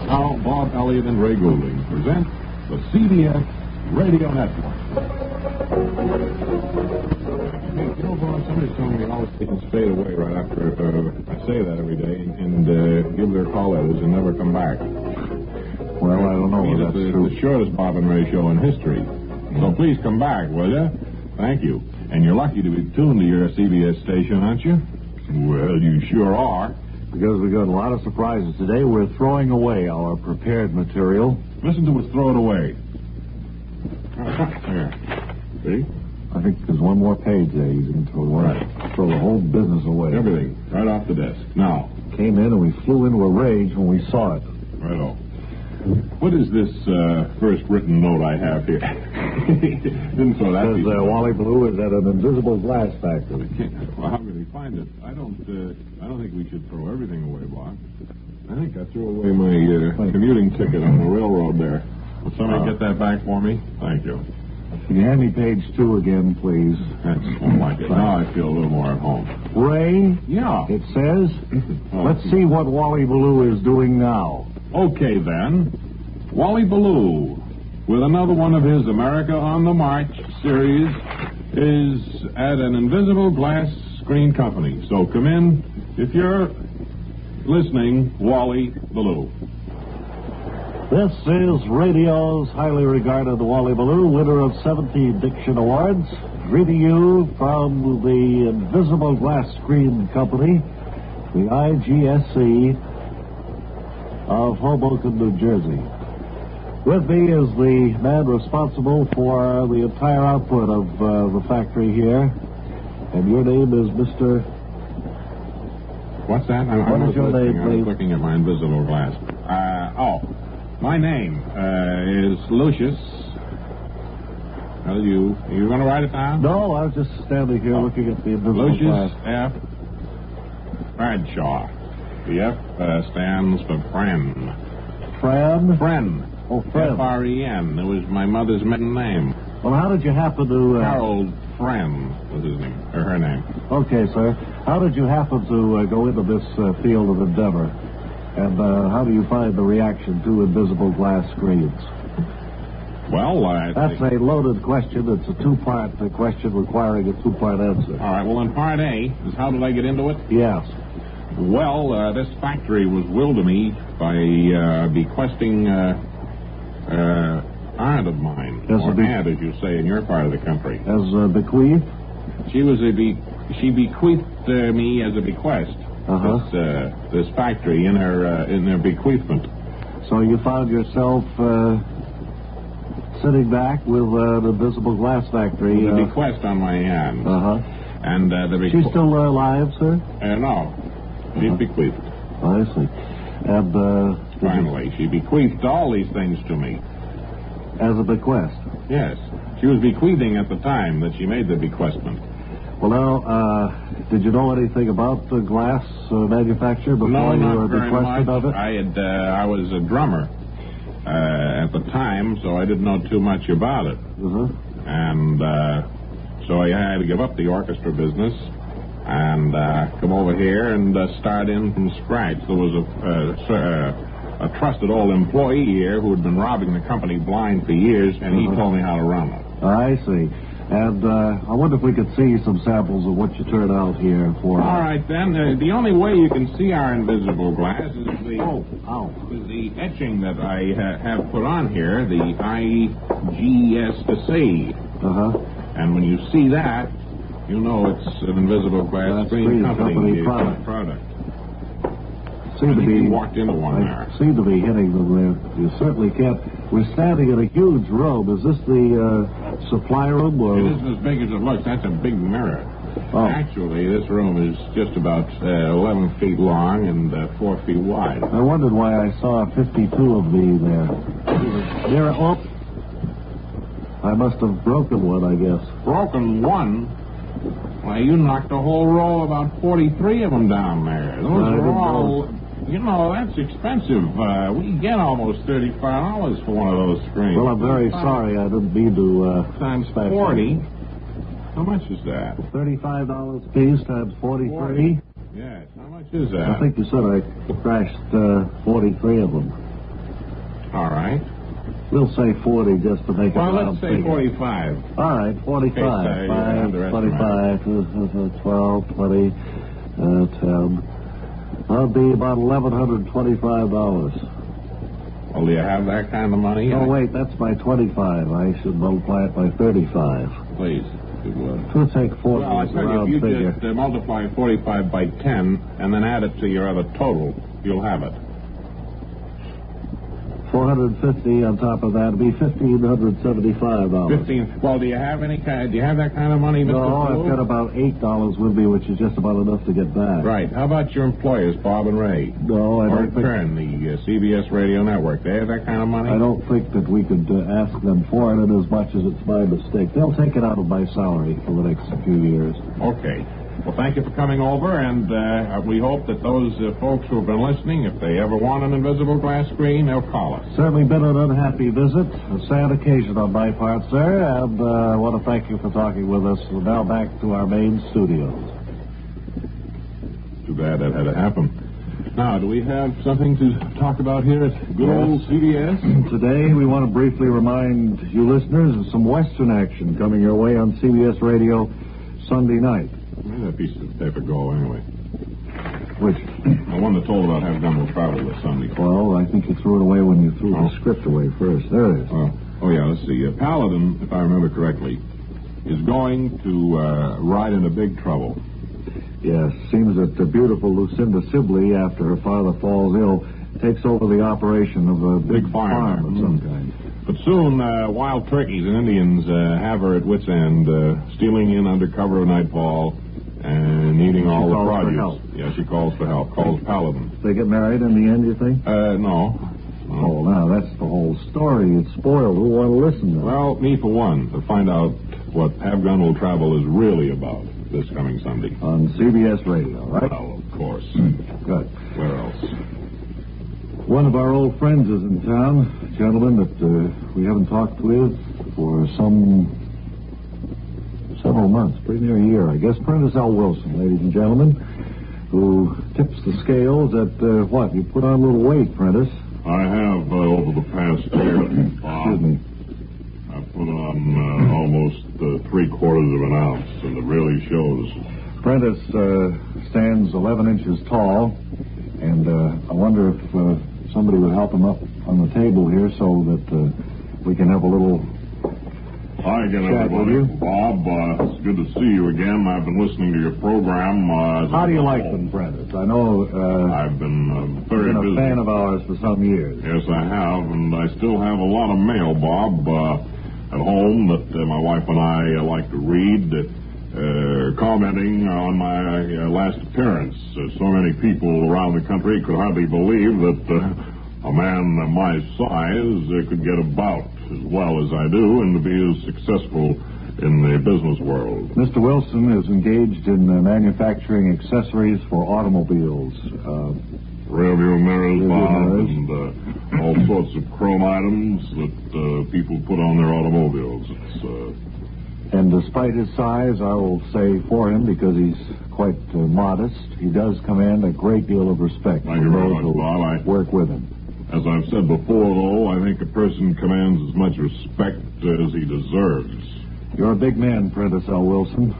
Now, Bob Elliott and Ray Goulding present the CBS Radio Network. You know, Bob, somebody's telling me always they can fade away right after I say that every day and give their call letters and never come back. Well, I don't know if that's true. The shortest Bob and Ray show in history. So please come back, will you? Thank you. And you're lucky to be tuned to your CBS station, aren't you? Well, you sure are. Because we got a lot of surprises today, we're throwing away our prepared material. Listen to us throw it away. There. See? I think there's one more page there you can throw away. Right. Throw the whole business away. Everything. Right off the desk. Now. Came in and we flew into a rage when we saw it. Righto. What is this first written note I have here? Didn't throw that. It says Wally Ballou is at an invisible glass factory. Well, how can he find it? I don't think we should throw everything away, Bob. I think I threw away my commuting ticket on the railroad there. Will somebody get that back for me? Thank you. Can you hand me page 2 again, please? That's more like it. Now I feel a little more at home. Ray? Yeah. It says, let's see what Wally Ballou is doing now. Okay, then. Wally Ballou, with another one of his America on the March series, is at an invisible glass screen company. So come in if you're listening, Wally Ballou. This is radio's highly regarded Wally Ballou, winner of 17 Diction Awards, greeting you from the Invisible Glass Screen Company, the IGSC of Hoboken, New Jersey. With me is the man responsible for the entire output of the factory here, and your name is Mr. What's that? What is your name, please? I was looking at my invisible glass. My name is Lucius. Well, you going to write it down? No, I was just standing here looking at the invisible Lucius glass. F. Bradshaw. The F stands for friend. Fran? Friend. Oh, Fred. F-R-E-N. It was my mother's maiden name. Well, how did you happen to... Harold Friend was his name, or her name. Okay, sir. How did you happen to go into this field of endeavor? And how do you find the reaction to invisible glass screens? Well, That's a loaded question. It's a two-part question requiring a two-part answer. All right, well, in part A is how did I get into it? Yes. Well, this factory was willed to me by bequesting aunt of mine, or aunt, as you say in your part of the country. As a bequeath? She she bequeathed me as a bequest. This factory in their bequeathment. So you found yourself sitting back with an invisible glass factory. With a bequest on my hands. And She's still alive, sir? No. She bequeathed. I see. And finally, she bequeathed all these things to me. As a bequest? Yes. She was bequeathing at the time that she made the bequestment. Well, now, did you know anything about the glass manufacture before you were bequested of it? I was a drummer at the time, so I didn't know too much about it. And so I had to give up the orchestra business and come over here and start in from scratch. There was a trusted old employee here who had been robbing the company blind for years, and he told me how to run it. I see. And I wonder if we could see some samples of what you turned out here for. All right, then. The only way you can see our invisible glass is the etching that I have put on here, the IGSC. And when you see that, you know it's an invisible glass screen company product. You walked into one there. Seem to be hitting them there. You certainly can't. We're standing in a huge room. Is this the supply room? Or? It isn't as big as it looks. That's a big mirror. Actually, this room is just about 11 feet long and 4 feet wide. I wondered why I saw 52 of me there. Mirror. Oh, I must have broken one, I guess. Broken one? Why, you knocked a whole row, about 43 of them down there. Those are all... You know, that's expensive. We get almost $35 for one of those screens. Well, I'm very sorry. I didn't mean to... times 40. How much is that? $35 a piece times 43. Yes. How much is that? I think you said I crashed 43 of them. All right. We'll say 40 just to make it Well, round let's say figure. 45. All right, 45. Okay, 5, 25, 12, 20, 10. That'll be about $1,125. Well, do you have that kind of money? Oh, wait, that's by 25. I should multiply it by 35. Please. We'll take 40 Well, I as a tell you, round if you figure. just multiply 45 by 10 and then add it to your other total, you'll have it. 450 on top of that would be $1,575. 15. Well, do you have that kind of money, Mr. No, I've Ballou? got about $8 with me, which is just about enough to get back. Right. How about your employers, Bob and Ray? No, I don't think... Kern, the CBS radio network. They have that kind of money? I don't think that we could ask them for it as much as it's my mistake. They'll take it out of my salary for the next few years. Okay. Well, thank you for coming over, and we hope that those folks who have been listening, if they ever want an invisible glass screen, they'll call us. Certainly been an unhappy visit, a sad occasion on my part, sir, and I want to thank you for talking with us. We're now back to our main studios. Too bad that had to happen. Now, do we have something to talk about here at good old CBS? Today, we want to briefly remind you listeners of some Western action coming your way on CBS Radio Sunday night. Where'd that piece of paper go, anyway? Which? The one that told about Have Gun Will Travel this Sunday. Well, I think you threw it away when you threw the script away first. There it is. Oh, yeah, let's see. Paladin, if I remember correctly, is going to ride into big trouble. Yes, seems that the beautiful Lucinda Sibley, after her father falls ill, takes over the operation of a big farm of some kind. But soon, wild turkeys and Indians have her at wit's end, stealing in under cover of nightfall and eating all the produce. Yeah, she calls for help. Calls Paladin. They get married in the end, you think? No. Oh, now, that's the whole story. It's spoiled. Who want to listen to it? Well, me for one, to find out what Have Gun Will Travel is really about this coming Sunday. On CBS Radio, right? Well, of course. Good. Where else? One of our old friends is in town, a gentleman that we haven't talked with for several months, pretty near a year, I guess. Prentice L. Wilson, ladies and gentlemen, who tips the scales at what? You put on a little weight, Prentice. I have over the past year, Bob. Excuse me. I put on almost 3/4 of an ounce, and it really shows. Prentice stands 11 inches tall, and I wonder if somebody would help him up on the table here so that we can have a little Hi again, chat with you. everybody. Bob, it's good to see you again. I've been listening to your program. How do you like them, Prentice? I know I've been very you've been busy. a fan of ours for some years. Yes, I have, and I still have a lot of mail, Bob, at home that my wife and I like to read, commenting on my last appearance. So many people around the country could hardly believe that a man my size could get about as well as I do and to be as successful in the business world. Mr. Wilson is engaged in manufacturing accessories for automobiles. Rearview mirrors, Bob, mirrors. and all sorts of chrome items that people put on their automobiles. And despite his size, I will say for him, because he's quite modest, he does command a great deal of respect Thank from you very those much, who Bob. work with him. As I've said before, though, I think a person commands as much respect as he deserves. You're a big man, Prentice L. Wilson,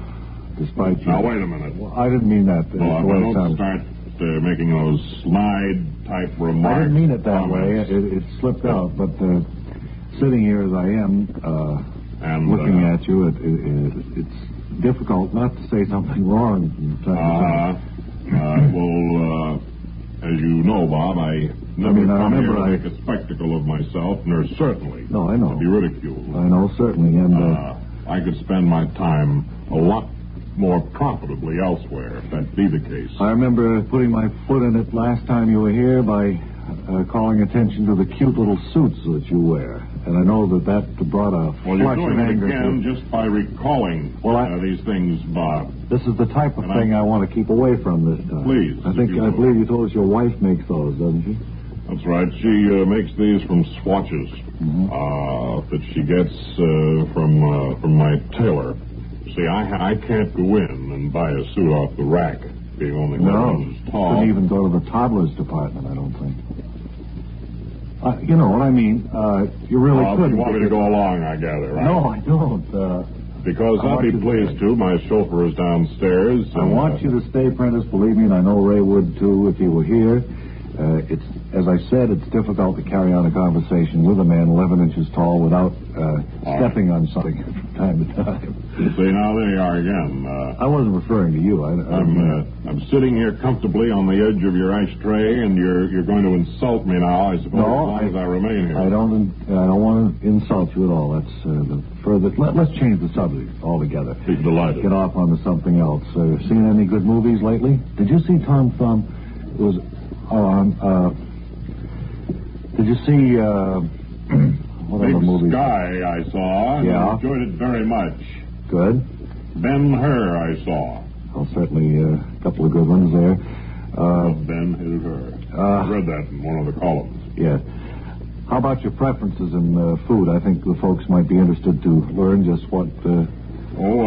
despite you. Now, wait a minute. Well, I didn't mean that. Well, don't start making those snide-type remarks. I didn't mean it that way. It slipped out. But sitting here as I am, and looking at you, it's difficult not to say something wrong from time to time. Well, as you know, Bob, I never come here to make a spectacle of myself, nor certainly no, I know. to be ridiculed. I know, certainly. And I could spend my time a lot more profitably elsewhere, if that be the case. I remember putting my foot in it last time you were here by calling attention to the cute little suits that you wear. And I know that brought a Well, you're flush doing of it anger. again just by recalling these things, Bob. This is the type of thing I want to keep away from this time. Please. I believe you told us your wife makes those, doesn't she? That's right. She makes these from swatches that she gets from my tailor. See, I can't go in and buy a suit off the rack, being only 1 inch tall. Couldn't even go to the toddler's department, I don't think. You know what I mean. You really couldn't. You want me to go along, I gather, right? No, I don't. Because I'll be pleased to. My chauffeur is downstairs. I want you to stay, Prentice, believe me, and I know Ray would, too, if he were here. It's, as I said, it's difficult to carry on a conversation with a man 11 inches tall without stepping on something from time to time. See, now there you are again. I wasn't referring to you. I'm sitting here comfortably on the edge of your ashtray, and you're going to insult me now, I suppose, as long as I remain here. I don't want to insult you at all. That's the further. Let's change the subject altogether. Be delighted. Get off onto something else. Seen any good movies lately? Did you see Tom Thumb? It was. Did you see what other movies? Big Sky I saw. Yeah. I enjoyed it very much. Good. Ben-Hur I saw. Well, certainly a couple of good ones there. Ben-Hur. I read that in one of the columns. Yeah. How about your preferences in food? I think the folks might be interested to learn just what... I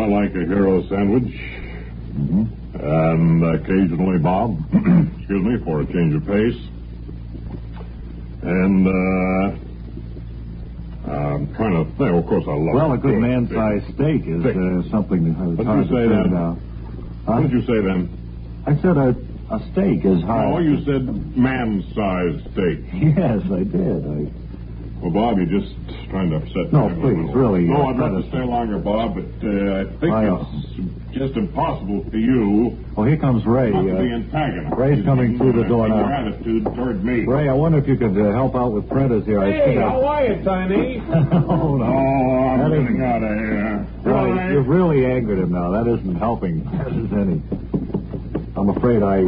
like a hero sandwich. Mm-hmm. And occasionally, Bob, excuse me, for a change of pace. And, I'm trying to think. Of course, I love... Well, a good man-sized steak is something... What did you say then? What did you say then? I said a steak is hard. Oh, you said man-sized steak. Yes, I did. Well, Bob, you're just trying to upset me. No, please, really. No, I'd love to stay longer, Bob, but I think it's just impossible for you. Well, here comes Ray. Not to be antagonist. Ray's coming through the door now. Your attitude toward me. Ray, I wonder if you could help out with Prentice here. Hey, how are you, Tiny? Oh, no. I'm getting out of here. Right, you've really angered him now. That isn't helping as is any. I'm afraid I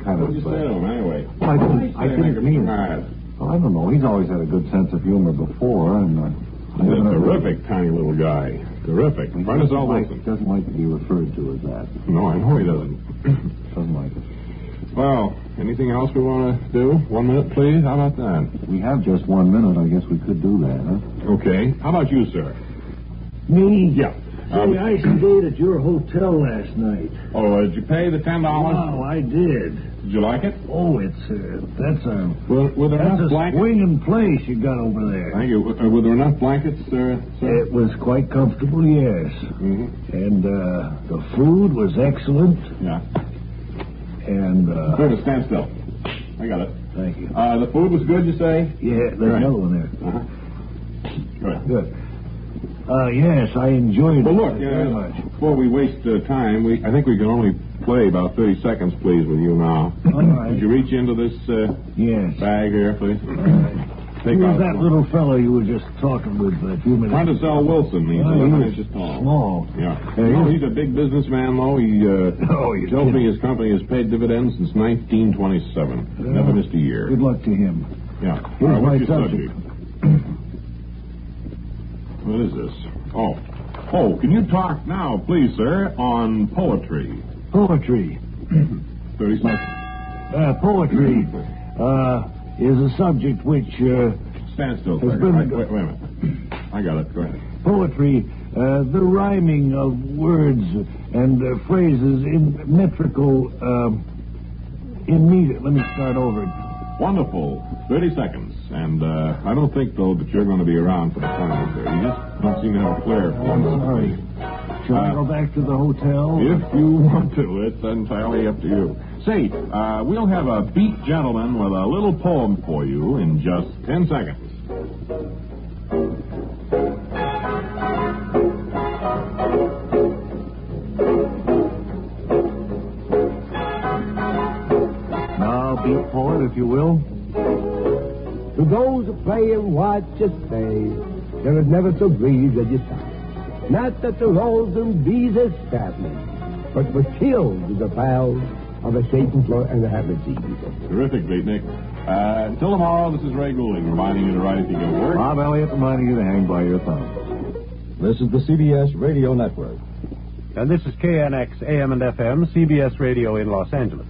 kind of... What did you say to him, anyway? I didn't mean it. Well, I don't know. He's always had a good sense of humor before, and he's a terrific, tiny little guy. Terrific. He doesn't like to be referred to as that. No, I know he doesn't. Doesn't like it. Well, anything else we want to do? 1 minute, please. How about that? We have just 1 minute. I guess we could do that, huh? Okay. How about you, sir? Me? Yeah. I stayed at your hotel last night. Oh, did you pay the $10? Oh, I did. Did you like it? Oh, that's a blankets? swinging place you got over there. Thank you. Were there enough blankets, sir? It was quite comfortable, yes. Mm-hmm. And the food was excellent. Yeah. And stand still. I got it. Thank you. The food was good, you say? Yeah, there's another one there. Good. Yes, I enjoyed it. Well, look, very much. Before we waste time, I think we can only play about 30 seconds, please, with you now. All right. Would you reach into this bag here, please? Who was that little fellow you were just talking with a few minutes ago? Prentice Wilson. He's 11 inches tall. Small. Yeah. He's a big businessman, though. He tells me his company has paid dividends since 1927. Never missed a year. Good luck to him. Yeah. Here's my what's your subject? What is this? Oh, can you talk now, please, sir, on poetry? Poetry. 30 seconds. Poetry is a subject which... Stand still, sir. Wait a minute. I got it. Go ahead. Poetry, the rhyming of words and phrases in metrical... Let me start over. Wonderful. 30 seconds. And I don't think, though, that you're going to be around for the final there. You just don't seem to have a flair for I'm sorry. Shall I go back to the hotel? If you want to. It's entirely up to you. Say, we'll have a beat gentleman with a little poem for you in just 10 seconds. Now, beat poet, if you will. To those who play and watch us play, there is never so breeze as you sigh. Not that the rolls and bees established, but was killed with the vows of a shaking floor and the habit seas. Terrific, Beatnik. Until tomorrow, this is Ray Goulding reminding you to write if you can work. Bob Elliott reminding you to hang by your thumb. This is the CBS Radio Network. And this is KNX AM and FM, CBS Radio in Los Angeles.